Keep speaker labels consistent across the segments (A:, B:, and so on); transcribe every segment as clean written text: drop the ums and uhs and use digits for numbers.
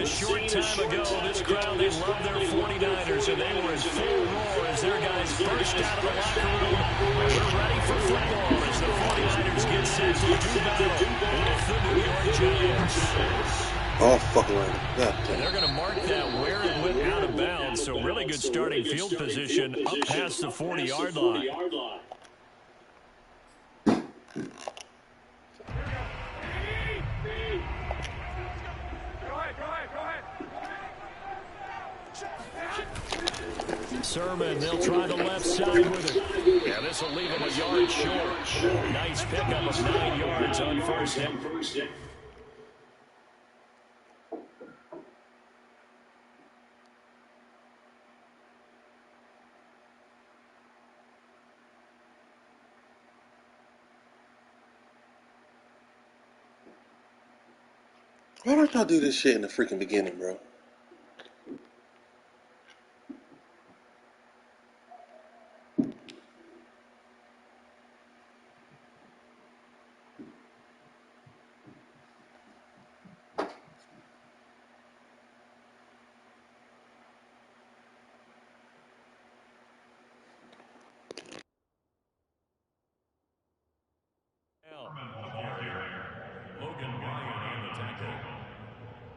A: a short time ago, this crowd, they love their 49ers, and they were in full roar as their guys burst out of the locker room. And we're ready for football as the 49ers get set to do battle with the New York Giants.
B: Oh, fuck around.
A: And they're going to mark that where it went out of bounds. So really good starting field position up past the 40-yard line. Sermon, they'll try the left side with it. Yeah, this will leave him a yard short. Nice pickup of 9 yards on first down.
B: Why don't y'all do this shit in the freaking beginning, bro?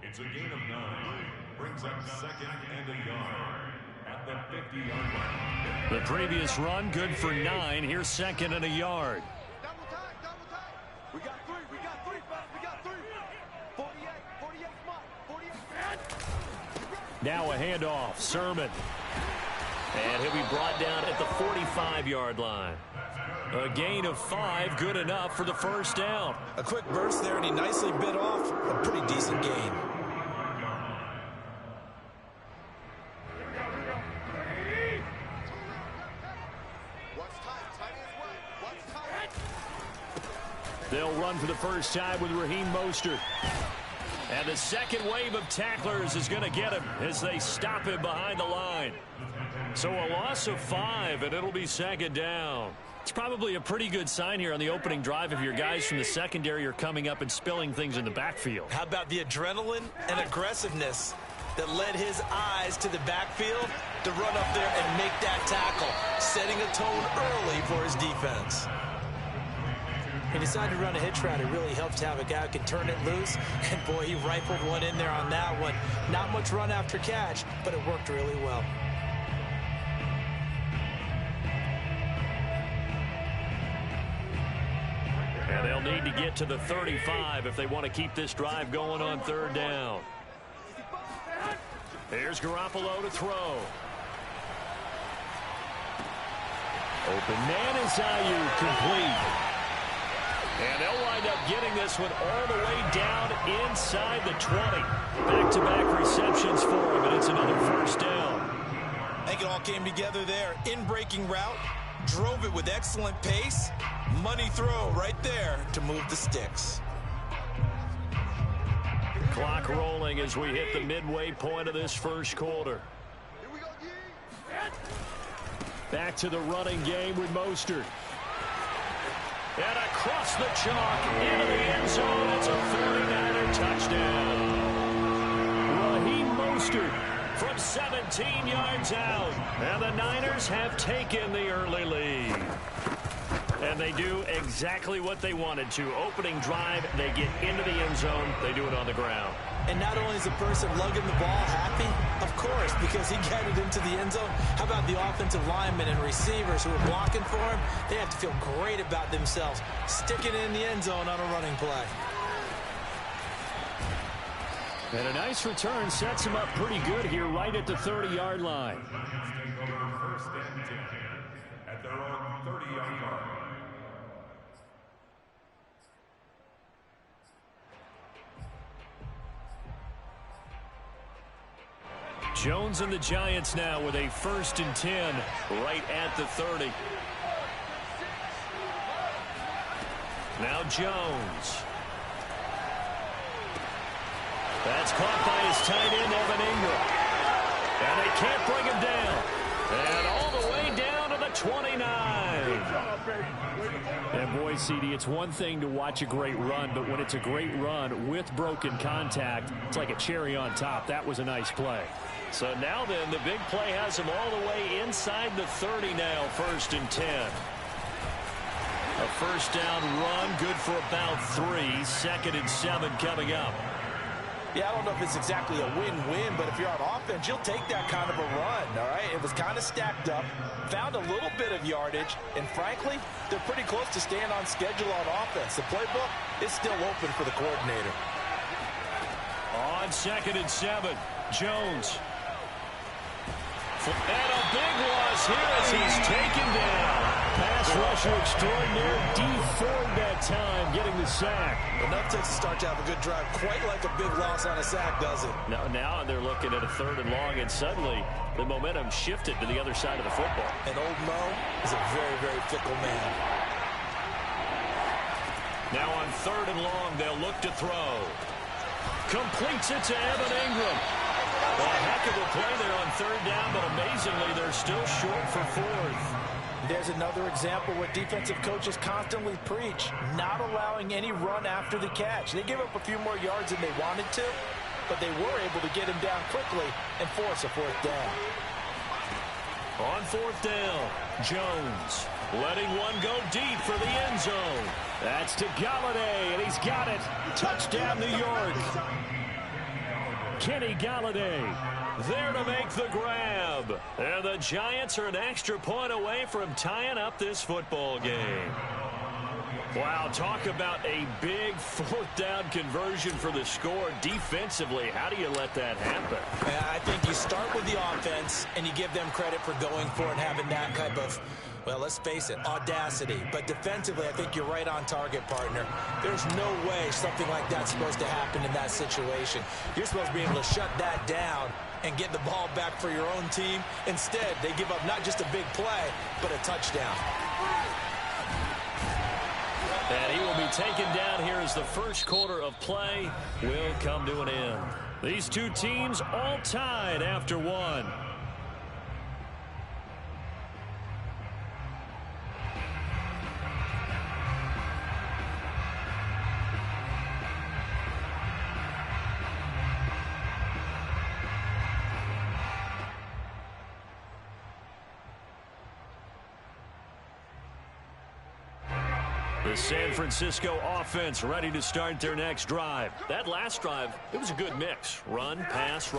C: It's a gain of 9. Brings up second and a yard at the 50-yard line.
A: The previous run, good for 9. Here's second and a yard.
D: Double time. We got 3. We got 3. 48, come on. 48.
A: Now a handoff. Sermon. And he'll be brought down at the 45-yard line. A gain of 5, good enough for the first down.
E: A quick burst there, and he nicely bit off a pretty decent gain.
A: They'll run for the first time with Raheem Mostert. And the second wave of tacklers is going to get him as they stop him behind the line. So a loss of 5, and it'll be second down. It's probably a pretty good sign here on the opening drive if your guys from the secondary are coming up and spilling things in the backfield.
E: How about the adrenaline and aggressiveness that led his eyes to the backfield to run up there and make that tackle, setting a tone early for his defense.
F: He decided to run a hitch route. It really helped to have a guy who can turn it loose. And, boy, he rifled one in there on that one. Not much run after catch, but it worked really well.
A: And they'll need to get to the 35 if they want to keep this drive going on third down. Here's Garoppolo to throw. Open man is Ayuk, complete. And they'll wind up getting this one all the way down inside the 20. Back-to-back receptions for him, and it's another first down.
E: I think it all came together there. In-breaking route, drove it with excellent pace. Money throw right there to move the sticks.
A: Clock rolling as we hit the midway point of this first quarter. Back to the running game with Mostert. And across the chalk into the end zone. It's a 49er touchdown. Raheem Mostert from 17 yards out. And the Niners have taken the early lead. And they do exactly what they wanted to. Opening drive, they get into the end zone. They do it on the ground.
F: And not only is the person lugging the ball happy, of course, because he got it into the end zone. How about the offensive linemen and receivers who are blocking for him? They have to feel great about themselves, sticking it in the end zone on a running play.
A: And a nice return sets him up pretty good here right at the 30-yard line.
C: First and 10 at their own 30-yard line.
A: Jones and the Giants now with a 1st and 10 right at the 30. Now Jones. That's caught by his tight end, Evan Ingram. And they can't bring him down. And all the way down to the 29. And boy, CD, it's one thing to watch a great run, but when it's a great run with broken contact, it's like a cherry on top. That was a nice play. So now then, the big play has him all the way inside the 30 now, 1st and 10. A first down run, good for about 3. 2nd and 7 coming up.
F: Yeah, I don't know if it's exactly a win-win, but if you're on offense, you'll take that kind of a run, all right? It was kind of stacked up, found a little bit of yardage, and frankly, they're pretty close to staying on schedule on offense. The playbook is still open for the coordinator.
A: On 2nd and 7, Jones. And a big loss here as he's taken down. Pass rusher extraordinaire, D Ford that time, getting the sack.
F: Enough to start to have a good drive, quite like a big loss on a sack, does it?
A: Now they're looking at a 3rd and long, and suddenly the momentum shifted to the other side of the football.
F: And old Mo is a very, very fickle man.
A: Now on 3rd and long, they'll look to throw. Completes it to Evan Ingram. A heck of a play there on 3rd down, but amazingly, they're still short for 4th.
F: There's another example where defensive coaches constantly preach, not allowing any run after the catch. They gave up a few more yards than they wanted to, but they were able to get him down quickly and force a 4th down.
A: On 4th down, Jones letting one go deep for the end zone. That's to Galladay, and he's got it. Touchdown, New York. Kenny Galladay there to make the grab. And the Giants are an extra point away from tying up this football game. Wow, talk about a big 4th down conversion for the score. Defensively, how do you let that happen?
F: I think you start with the offense, and you give them credit for going for it and having that type of, well, let's face it, audacity. But defensively, I think you're right on target, partner. There's no way something like that's supposed to happen in that situation. You're supposed to be able to shut that down and get the ball back for your own team. Instead, they give up not just a big play, but a touchdown.
A: And he will be taken down here as the first quarter of play will come to an end. These two teams all tied after 1. The San Francisco offense ready to start their next drive. That last drive, it was a good mix. Run, pass,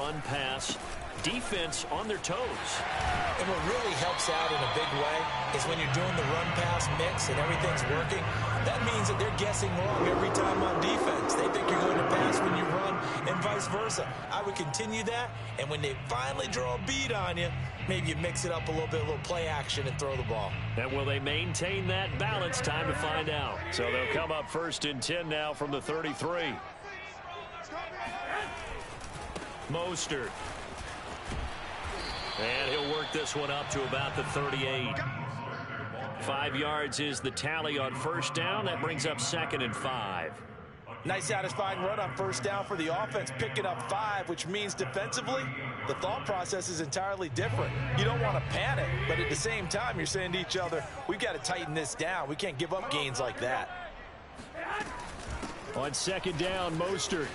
A: defense on their toes.
F: And what really helps out in a big way is when you're doing the run-pass mix and everything's working, that means that they're guessing wrong every time on defense. They think you're going to pass when you run and vice versa. I would continue that, and when they finally draw a bead on you, maybe you mix it up a little play action and throw the ball.
A: And will they maintain that balance? Time to find out. So they'll come up 1st and 10 now from the 33. Mostert. And he'll work this one up to about the 38. 5 yards is the tally on 1st down. That brings up 2nd and 5.
F: Nice satisfying run on 1st down for the offense, picking up 5, which means defensively, the thought process is entirely different. You don't want to panic, but at the same time, you're saying to each other, we've got to tighten this down. We can't give up gains like that.
A: On 2nd down, Mostert.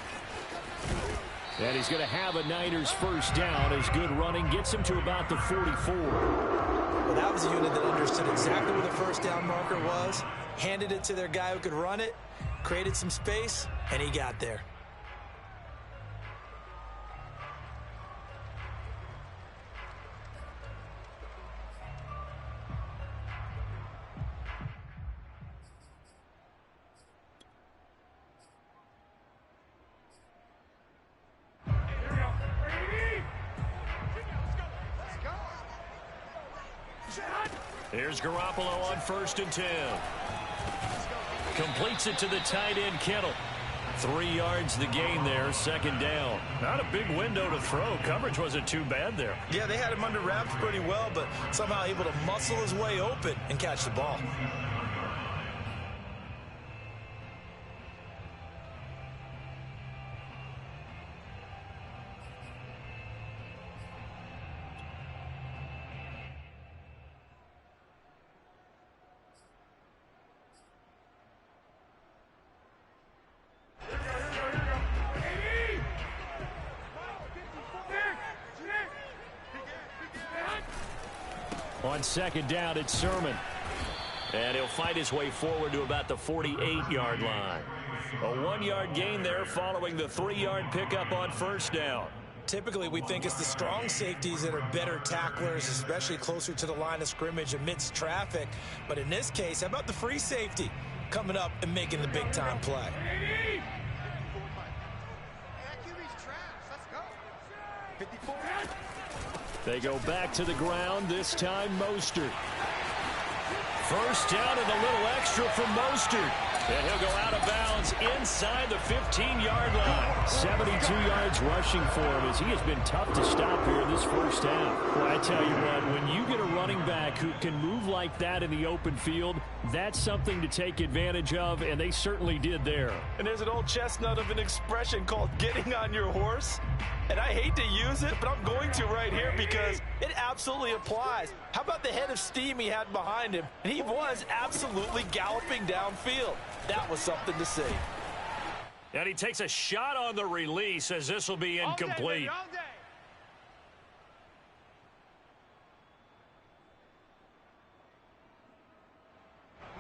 A: And he's going to have a Niners 1st down as good running gets him to about the 44.
F: Well, that was a unit that understood exactly where the 1st down marker was, handed it to their guy who could run it, created some space, and he got there.
A: Here's Garoppolo on 1st and 10. Completes it to the tight end, Kittle. 3 yards the gain there, 2nd down. Not a big window to throw. Coverage wasn't too bad there.
F: Yeah, they had him under wraps pretty well, but somehow able to muscle his way open and catch the ball.
A: On second down, it's Sermon. And he'll fight his way forward to about the 48-yard line. A 1-yard gain there following the 3-yard pickup on first down.
F: Typically, we think it's the strong safeties that are better tacklers, especially closer to the line of scrimmage amidst traffic. But in this case, how about the free safety coming up and making the big-time play?
A: They go back to the ground, this time Mostert. First down and a little extra from Mostert. And he'll go out of bounds inside the 15-yard line. 72 yards rushing for him as he has been tough to stop here in this first half. Well, I tell you what, when you get a running back who can move like that in the open field, that's something to take advantage of, and they certainly did there.
F: And there's an old chestnut of an expression called getting on your horse. And I hate to use it, but I'm going to right here because it absolutely applies. How about the head of steam he had behind him? And he was absolutely galloping downfield. That was something to see.
A: And he takes a shot on the release as this will be incomplete.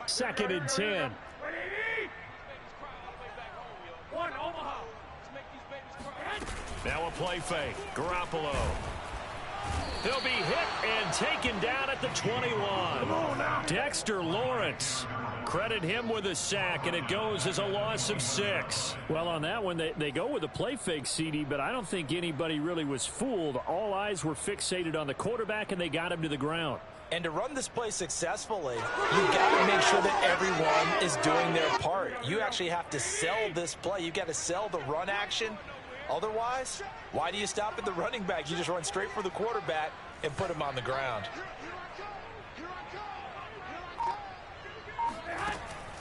A: Second and 10. Now a play fake. Garoppolo. He'll be hit and taken down at the 21. Dexter Lawrence. Credit him with a sack, and it goes as a loss of 6.
G: Well, on that one, they go with a play fake, CD, but I don't think anybody really was fooled. All eyes were fixated on the quarterback, and they got him to the ground.
F: And to run this play successfully, you got to make sure that everyone is doing their part. You actually have to sell this play. You got to sell the run action. Otherwise, why do you stop at the running back? You just run straight for the quarterback and put him on the ground.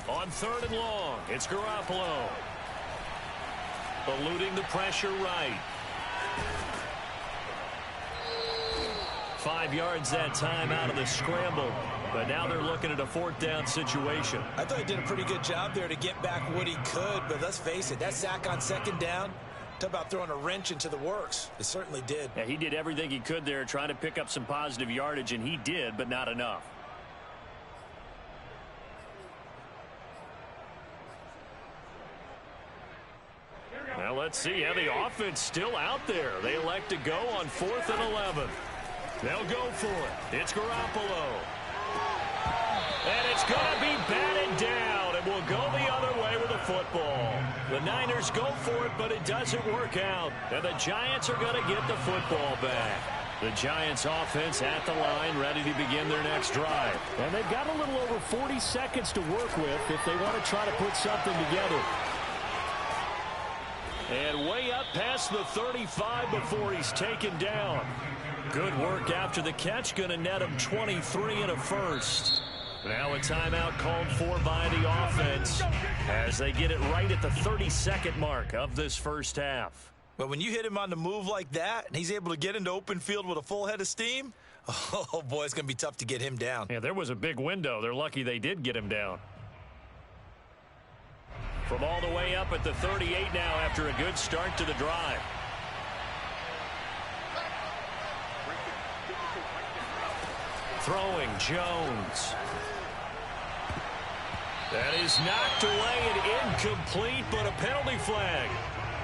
A: On third and long, it's Garoppolo. Eluding the pressure right. 5 yards that time out of the scramble. But now they're looking at a fourth down situation.
F: I thought he did a pretty good job there to get back what he could. But let's face it, that sack on second down, talk about throwing a wrench into the works. It certainly did.
G: Yeah, he did everything he could there, trying to pick up some positive yardage, and he did, but not enough.
A: Well, let's see how the offense still out there. They elect to go on 4th and 11. They'll go for it. It's Garoppolo. And it's going to be batted down, and we'll go the other way with the football. The Niners go for it, but it doesn't work out. And the Giants are going to get the football back. The Giants offense at the line, ready to begin their next drive.
G: And they've got a little over 40 seconds to work with if they want to try to put something together.
A: And way up past the 35 before he's taken down. Good work after the catch, going to net him 23 and a first. Now a timeout called for by the offense as they get it right at the 32nd mark of this first half.
F: But when you hit him on the move like that, and he's able to get into open field with a full head of steam, oh, boy, it's going to be tough to get him down.
A: Yeah, there was a big window. They're lucky they did get him down. From all the way up at the 38 now after a good start to the drive. Throwing Jones. That is knocked away and incomplete, but a penalty flag.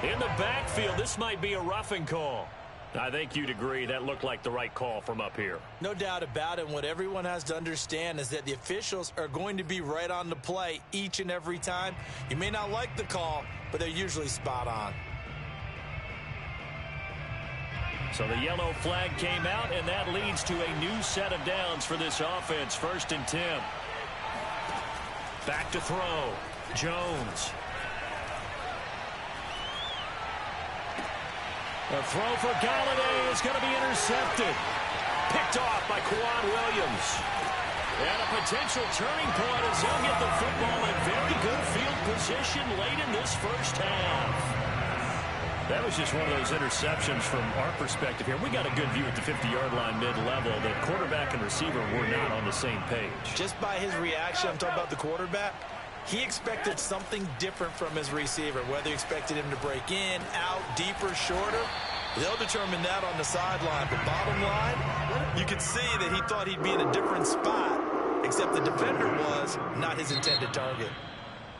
A: In the backfield, this might be a roughing call. I think you'd agree that looked like the right call from up here.
F: No doubt about it. What everyone has to understand is that the officials are going to be right on the play each and every time. You may not like the call, but they're usually spot on.
A: So the yellow flag came out, and that leads to a new set of downs for this offense. 1st and 10. Back to throw. Jones. A throw for Galladay is going to be intercepted. Picked off by Quan Williams. And a potential turning point as they'll get the football in very good field position late in this first half. That was just one of those interceptions from our perspective here. We got a good view at the 50-yard line mid-level. The quarterback and receiver were not on the same page.
F: Just by his reaction, I'm talking about the quarterback, he expected something different from his receiver, whether he expected him to break in, out, deeper, shorter.
E: They'll determine that on the sideline. But bottom line, you could see that he thought he'd be in a different spot, except the defender was not his intended target.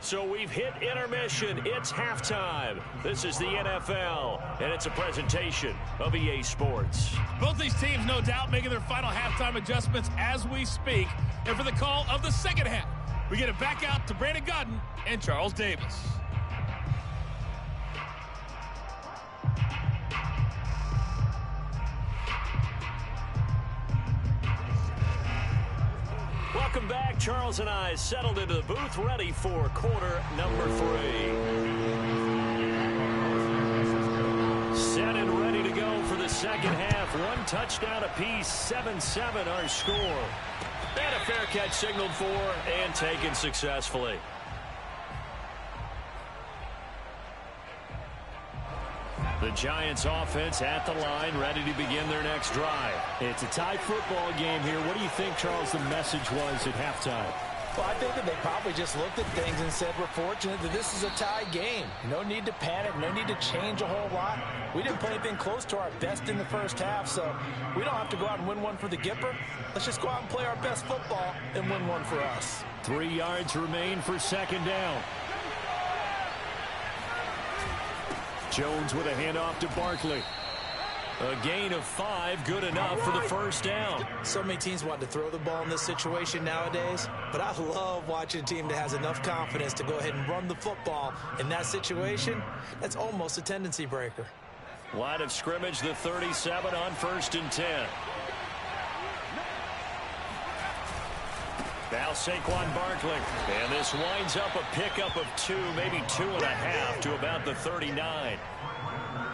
A: So we've hit intermission. It's halftime. This is the NFL, and it's a presentation of EA Sports.
H: Both these teams, no doubt, making their final halftime adjustments as we speak. And for the call of the second half, we get it back out to Brandon Godden and Charles Davis.
A: Welcome back. Charles and I settled into the booth, ready for quarter number 3. Set and ready to go for the second half. 1 touchdown apiece, 7-7 our score. And a fair catch signaled for and taken successfully. The Giants offense at the line, ready to begin their next drive.
G: It's a tie football game here. What do you think, Charles, the message was at halftime?
F: Well, I think that they probably just looked at things and said, we're fortunate that this is a tie game. No need to panic, no need to change a whole lot. We didn't play anything close to our best in the first half, so we don't have to go out and win one for the Gipper. Let's just go out and play our best football and win one for us.
G: 3 yards remain for second down. Jones with a handoff to Barkley.
A: A gain of 5, good enough for the first down.
F: So many teams want to throw the ball in this situation nowadays, but I love watching a team that has enough confidence to go ahead and run the football. In that situation, that's almost a tendency breaker.
A: Line of scrimmage, the 37 on 1st and 10. Now Saquon Barkley. And this winds up a pickup of 2, maybe 2.5 to about the 39.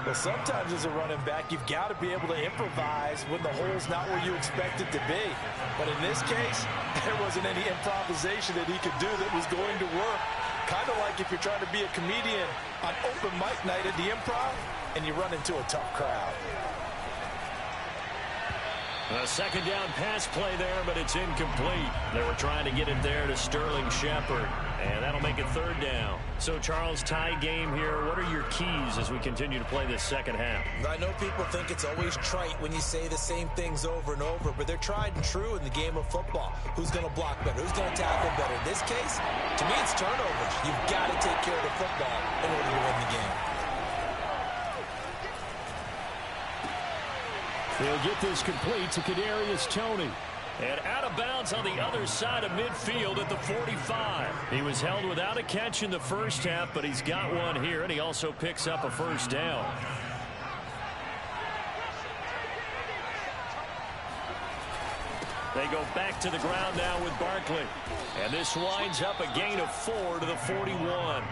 F: Well, sometimes as a running back, you've got to be able to improvise when the hole's not where you expect it to be. But in this case, there wasn't any improvisation that he could do that was going to work. Kind of like if you're trying to be a comedian on open mic night at the Improv and you run into a tough crowd.
A: A second down pass play there, but it's incomplete. They were trying to get it there to Sterling Shepard, and that'll make it 3rd down. So, Charles, tie game here. What are your keys as we continue to play this second half?
F: I know people think it's always trite when you say the same things over and over, but they're tried and true in the game of football. Who's going to block better? Who's going to tackle better? In this case, to me, it's turnovers. You've got to take care of the football in order to win the game.
G: They'll get this complete to Kadarius Toney.
A: And out of bounds on the other side of midfield at the 45. He was held without a catch in the first half, but he's got one here, and he also picks up a first down. They go back to the ground now with Barkley. And this winds up a gain of 4 to the 41.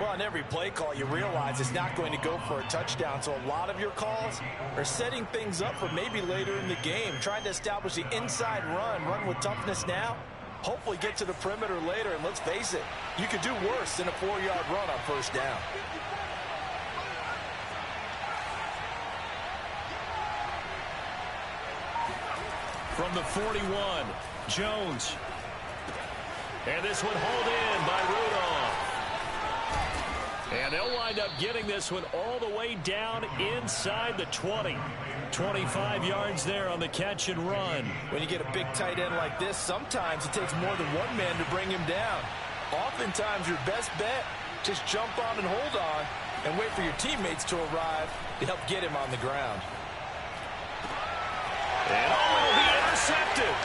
F: Well, on every play call, you realize it's not going to go for a touchdown. So a lot of your calls are setting things up for maybe later in the game, trying to establish the inside run with toughness now, hopefully get to the perimeter later. And let's face it, you could do worse than a 4-yard run on first down.
A: From the 41, Jones. And this one hauled in by Rudolph. And they'll wind up getting this one all the way down inside the 20. 25 yards there on the catch and run.
F: When you get a big tight end like this, sometimes it takes more than one man to bring him down. Oftentimes, your best bet, just jump on and hold on and wait for your teammates to arrive to help get him on the ground.
A: And will be intercepted.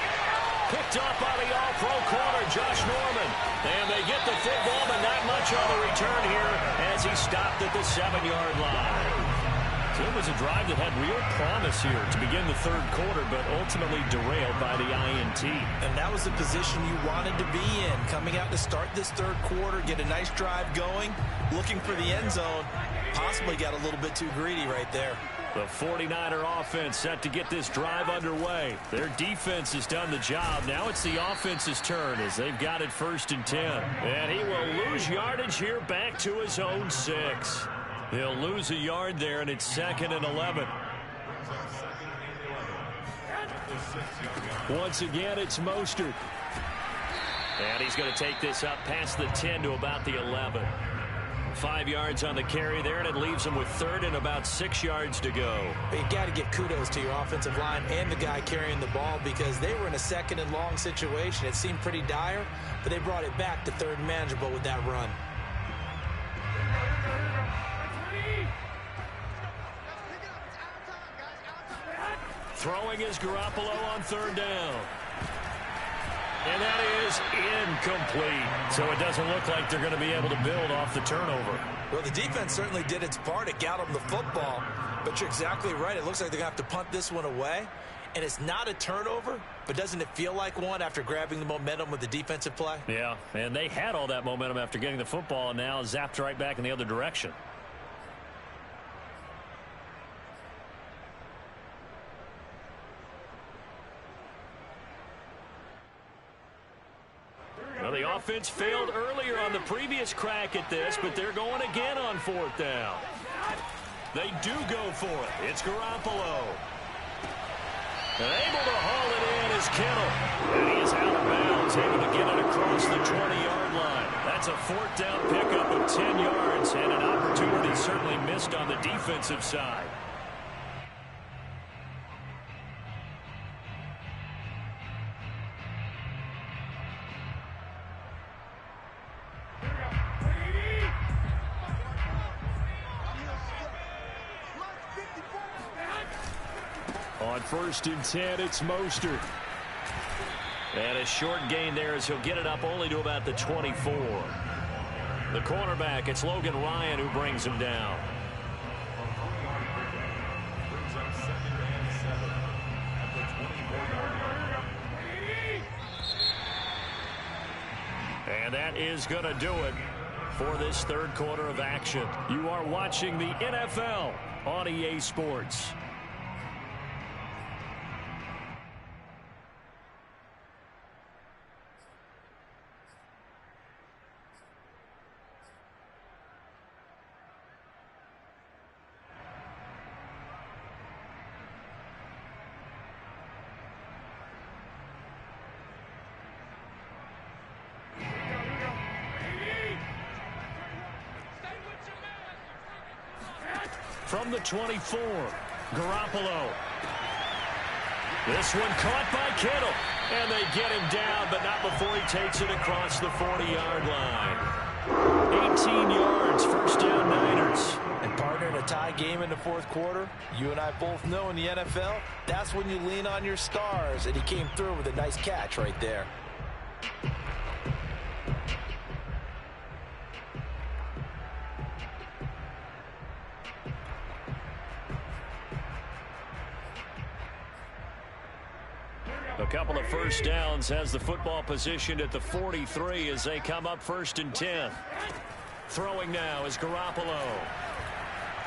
A: Picked up by the all-pro corner, Josh Norman. And they get the football, but not much on the return here as he stopped at the 7-yard line. So it was a drive that had real promise here to begin the third quarter, but ultimately derailed by the INT.
F: And that was the position you wanted to be in. Coming out to start this third quarter, get a nice drive going, looking for the end zone. Possibly got a little bit too greedy right there.
A: The 49er offense set to get this drive underway. Their defense has done the job. Now it's the offense's turn as they've got it 1st and 10. And he will lose yardage here back to his own 6. He'll lose a yard there, and it's 2nd and 11. Once again, it's Mostert. And he's going to take this up past the 10 to about the 11.
G: 5 yards on the carry there, and it leaves them with third and about 6 yards to go.
F: But you got to give kudos to your offensive line and the guy carrying the ball because they were in a second and long situation. It seemed pretty dire, but they brought it back to third and manageable with that run.
G: Throwing is Garoppolo on third down. And that is incomplete. So it doesn't look like they're going to be able to build off the turnover.
F: Well, the defense certainly did its part. It got them the football. But you're exactly right. It looks like they're going to have to punt this one away. And it's not a turnover, but doesn't it feel like one after grabbing the momentum with the defensive play?
G: Yeah, and they had all that momentum after getting the football and now zapped right back in the other direction. Well, the offense failed earlier on the previous crack at this, but they're going again on fourth down. They do go for it. It's Garoppolo. And able to haul it in is Kittle. And he is out of bounds, able to get it across the 20-yard line. That's a fourth down pickup of 10 yards, and an opportunity certainly missed on the defensive side. On 1st and 10, it's Mostert. And a short gain there as he'll get it up only to about the 24. The cornerback, it's Logan Ryan who brings him down.
C: Brings up 2nd and 7 at the 24-yard line.
G: And that is going to do it for this third quarter of action. You are watching the NFL on EA Sports. From the 24, Garoppolo. This one caught by Kittle. And they get him down, but not before he takes it across the 40-yard line. 18 yards, first down Niners.
F: And partner, in a tie game in the fourth quarter, you and I both know in the NFL, that's when you lean on your stars. And he came through with a nice catch right there.
G: A couple of first downs, has the football positioned at the 43 as they come up 1st and 10. Throwing now is Garoppolo.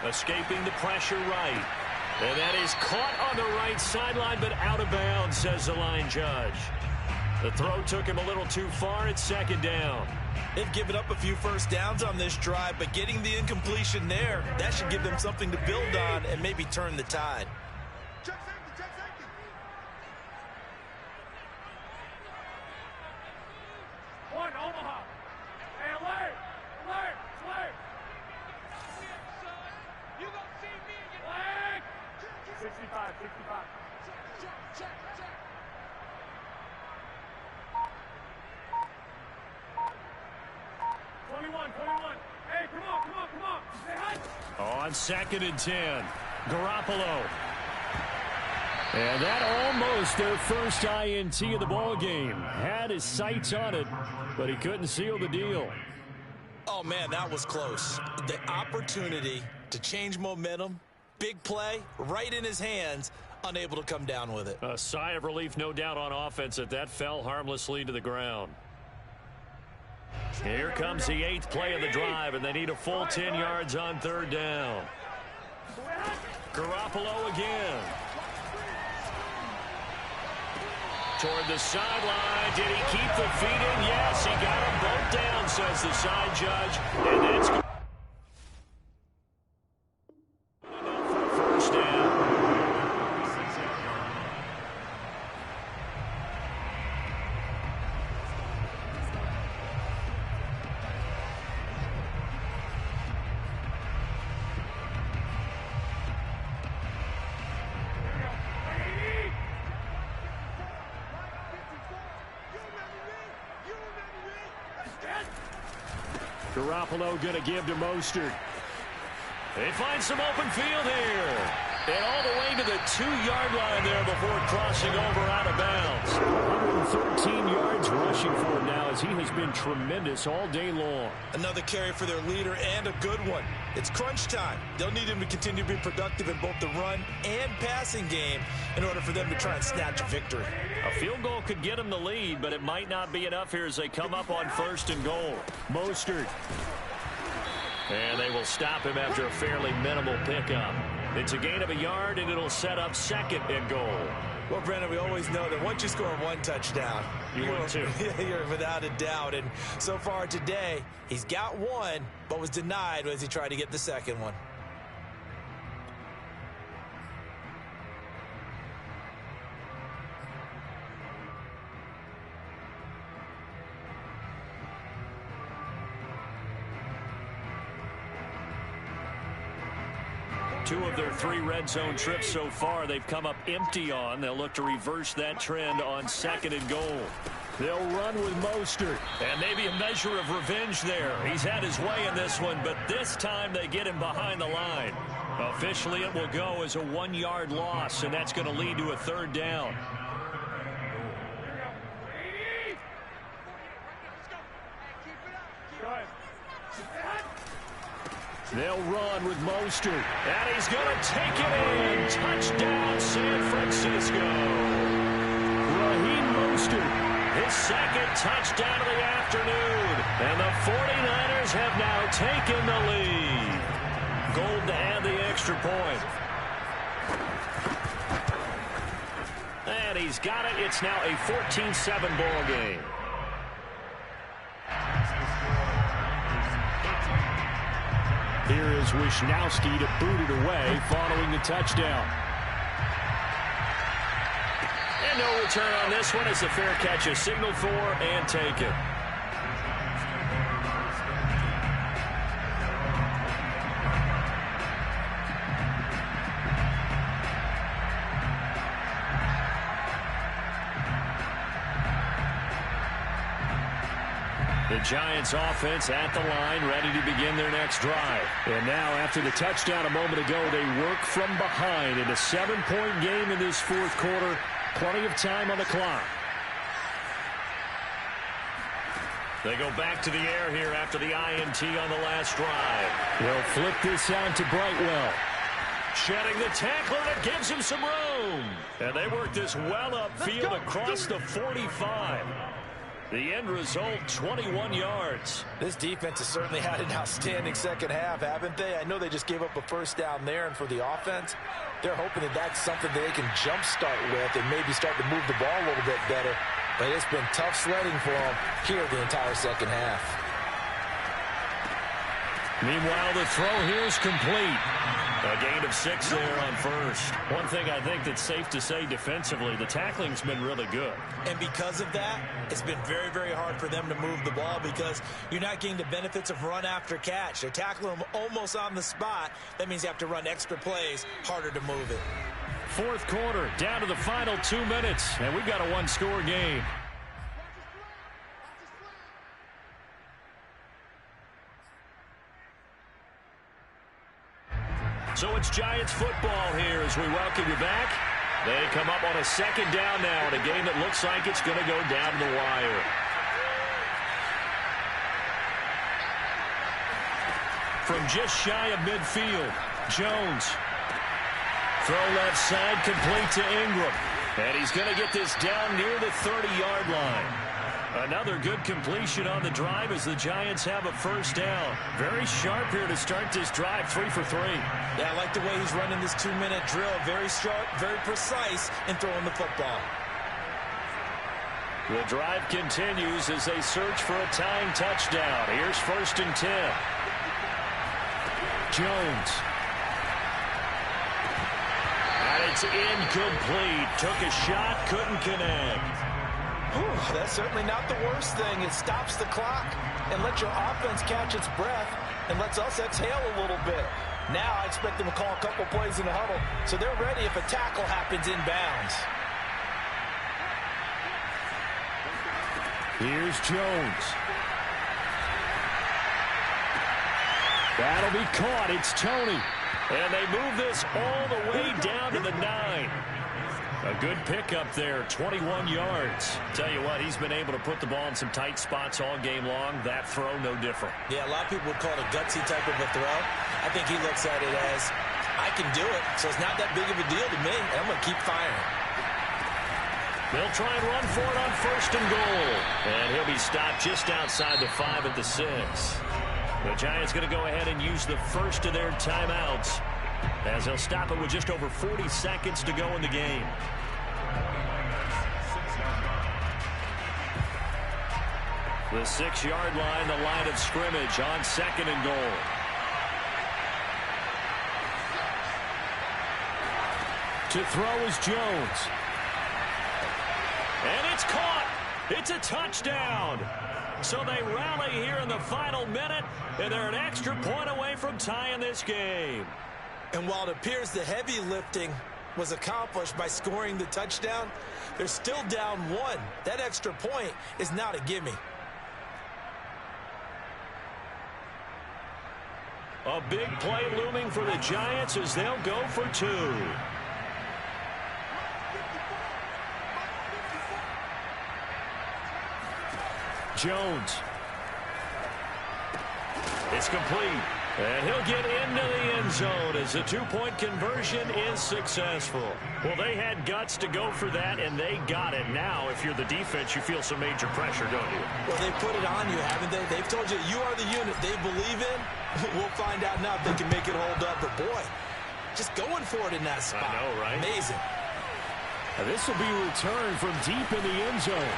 G: Escaping the pressure right. And that is caught on the right sideline, but out of bounds, says the line judge. The throw took him a little too far. It's 2nd down.
F: They've given up a few first downs on this drive, but getting the incompletion there, that should give them something to build on and maybe turn the tide.
D: Check safety, check safety.
H: One, Omaha. Hey, alert! Alert! Alert!
D: You gonna see me again.
H: Flag! 65, 65.
D: Check.
H: 21. Hey, come on. Say hi.
G: On 2nd and 10, Garoppolo. And that almost their first INT of the ball game. Had his sights on it, but he couldn't seal the deal.
F: Oh, man, that was close. The opportunity to change momentum, big play, right in his hands, unable to come down with it.
G: A sigh of relief, no doubt, on offense that fell harmlessly to the ground. Here comes the 8th play of the drive, and they need a full 10 yards on 3rd down. Garoppolo again. Toward the sideline. Did he keep the feet in? Yes, he got them both down, says the side judge. And that's for 1st down.
A: Garoppolo going to give to Mostert. They find some open field here. And all the way to the 2-yard line there before crossing over out of bounds. 113 yards rushing for him now as he has been tremendous all day long.
E: Another carry for their leader and a good one. It's crunch time. They'll need him to continue to be productive in both the run and passing game in order for them to try and snatch a victory.
A: A field goal could get them the lead, but it might not be enough here as they come up on 1st and goal. Mostert. And they will stop him after a fairly minimal pickup. It's a gain of a yard, and it'll set up 2nd and goal.
E: Well, Brandon, we always know that once you score 1 touchdown, you're without a doubt. And so far today, he's got 1, but was denied as he tried to get the 2nd one.
A: Two of their 3 red zone trips so far they've come up empty on. They'll look to reverse that trend on 2nd and goal. They'll run with Mostert. And maybe a measure of revenge there. He's had his way in this one, but this time they get him behind the line. Officially, it will go as a 1-yard loss, and that's going to lead to a 3rd down. They'll run with Mostert. And he's going to take it in. Touchdown, San Francisco. Raheem Mostert, his 2nd touchdown of the afternoon. And the 49ers have now taken the lead. Gold to add the extra point. And he's got it. It's now a 14-7 ball game. Here is Wisnowski to boot it away following the touchdown. And no return on this one as the fair catch is signaled for and taken. The Giants offense at the line, ready to begin their next drive. And now, after the touchdown a moment ago, they work from behind in a 7-point game in this 4th quarter. Plenty of time on the clock. They go back to the air here after the INT on the last drive. They'll flip this out to Brightwell. Shedding the tackler that gives him some room. And they work this well upfield across the 45. The end result, 21 yards.
F: This defense has certainly had an outstanding 2nd half, haven't they? I know they just gave up a 1st down there, and for the offense, they're hoping that that's something that they can jumpstart with and maybe start to move the ball a little bit better. But it's been tough sledding for them here the entire 2nd half.
A: Meanwhile, the throw here is complete. A gain of 6 there on 1st. One thing I think that's safe to say defensively, the tackling's been really good.
E: And because of that, it's been very, very hard for them to move the ball because you're not getting the benefits of run after catch. They're tackling them almost on the spot. That means you have to run extra plays, harder to move it.
A: 4th quarter, down to the final 2 minutes, and we've got a 1-score game. So it's Giants football here as we welcome you back. They come up on a 2nd down now in a game that looks like it's going to go down the wire. From just shy of midfield, Jones. Throw left side, complete to Ingram. And he's going to get this down near the 30-yard line. Another good completion on the drive as the Giants have a 1st down. Very sharp here to start this drive, 3 for 3.
E: Yeah, I like the way he's running this 2-minute drill. Very sharp, very precise in throwing the football.
A: The drive continues as they search for a tying touchdown. Here's 1st and 10. Jones. And it's incomplete. Took a shot, couldn't connect.
F: Whew, that's certainly not the worst thing. It stops the clock and lets your offense catch its breath and lets us exhale a little bit. Now I expect them to call a couple plays in the huddle, so they're ready if a tackle happens inbounds.
A: Here's Jones. That'll be caught. It's Tony. And they move this all the way down to the 9. A good pickup there, 21 yards. Tell you what, he's been able to put the ball in some tight spots all game long. That throw, no different.
F: Yeah, a lot of people would call it a gutsy type of a throw. I think he looks at it as, I can do it, so it's not that big of a deal to me, and I'm going to keep firing.
A: They'll try and run for it on 1st and goal. And he'll be stopped just outside the 5 at the 6. The Giants going to go ahead and use the first of their timeouts, as they'll stop it with just over 40 seconds to go in the game. The 6-yard line, the line of scrimmage on 2nd and goal. To throw is Jones. And it's caught. It's a touchdown. So they rally here in the final minute, and they're an extra point away from tying this game.
F: And while it appears the heavy lifting was accomplished by scoring the touchdown, they're still down 1. That extra point is not a gimme.
A: A big play looming for the Giants as they'll go for 2. Jones. It's complete. And he'll get into the end zone as the 2-point conversion is successful. Well, they had guts to go for that, and they got it. Now, if you're the defense, you feel some major pressure, don't you?
F: Well, they put it on you, haven't they? They've told you you are the unit they believe in. We'll find out now if they can make it hold up. But, boy, just going for it in that spot.
A: I know, right?
F: Amazing.
A: Now, this will be returned from deep in the end zone.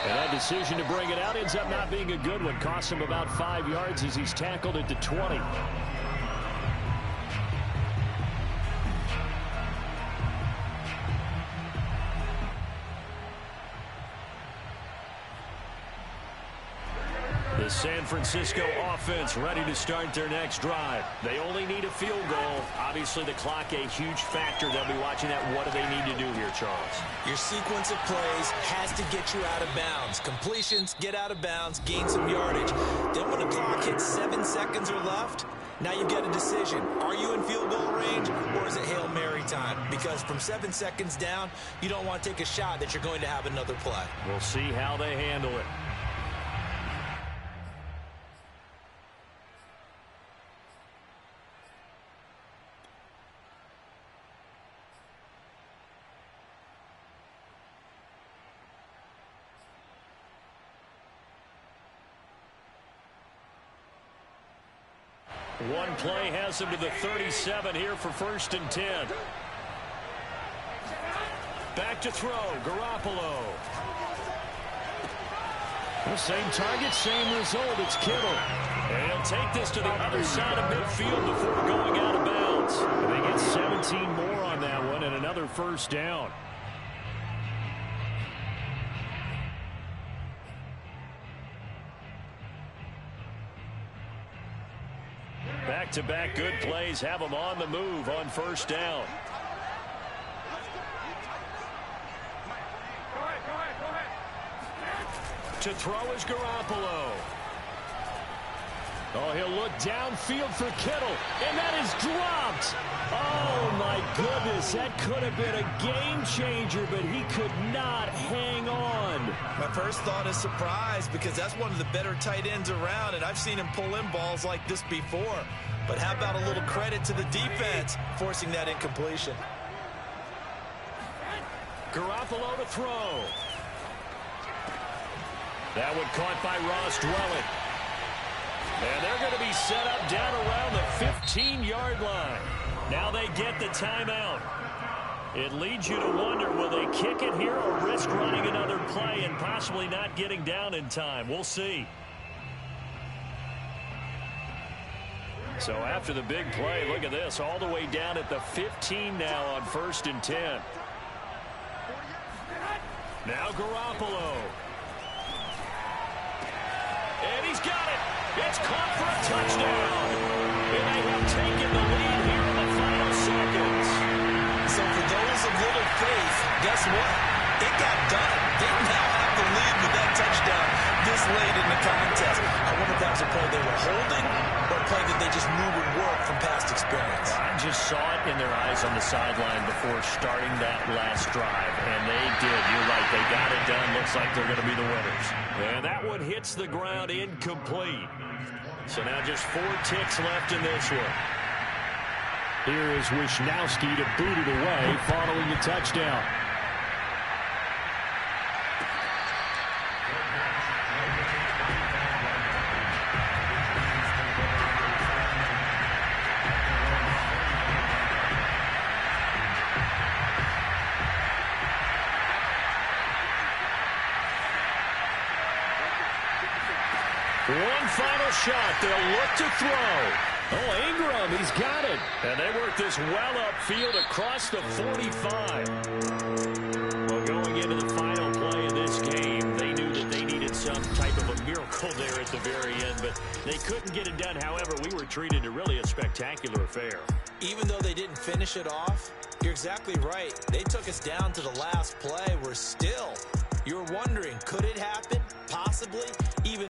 A: And that decision to bring it out ends up not being a good one. Costs him about 5 yards as he's tackled at the 20. The San Francisco offense ready to start their next drive. They only need a field goal. Obviously, the clock a huge factor. They'll be watching that. What do they need to do here, Charles?
F: Your sequence of plays has to get you out of bounds. Completions, get out of bounds, gain some yardage. Then when the clock hits 7 seconds or left, now you get a decision. Are you in field goal range, or is it Hail Mary time? Because from 7 seconds down, you don't want to take a shot that you're going to have another play.
A: We'll see how they handle it. One play has him to the 37 here for 1st and 10. Back to throw, Garoppolo. The same target, same result. It's Kittle. And he'll take this to the other side of midfield before going out of bounds. And they get 17 more on that one and another 1st down. Back-to-back good plays have them on the move on 1st down. To throw is Garoppolo. Oh, he'll look downfield for Kittle, and that is dropped. Oh, my goodness, that could have been a game changer, but he could not hang on.
F: My first thought is surprise, because that's one of the better tight ends around, and I've seen him pull in balls like this before. But how about a little credit to the defense forcing that incompletion?
A: Garoppolo to throw. That one caught by Ross Dwelling. And they're going to be set up down around the 15-yard line. Now they get the timeout. It leads you to wonder, will they kick it here or risk running another play and possibly not getting down in time? We'll see. So after the big play, look at this, all the way down at the 15 now on 1st and 10. Now Garoppolo. And he's got it. It's caught for a touchdown. And they have taken the lead here in the final seconds.
F: So for those of little faith, guess what? It got done. They now have the lead with that touchdown this late in the contest. I wonder if that
E: was a play they were holding or a play that they just knew would work from past experience?
G: I just saw it in their eyes on the sideline before starting that last drive, and they did. You're right. They got it done. Looks like they're going to be the winners.
A: And that one hits the ground incomplete. So now just 4 ticks left in this one. Here is Wishnowski to boot it away following the touchdown. One final shot. They'll look to throw. Oh, Ingram, he's got it. And they work this well upfield across the 45. Well, going into the final play of this game, they knew that they needed some type of a miracle there at the very end, but they couldn't get it done. However, we were treated to really a spectacular affair.
E: Even though they didn't finish it off, you're exactly right. They took us down to the last play. We're still, you're wondering, could it happen? Possibly. Even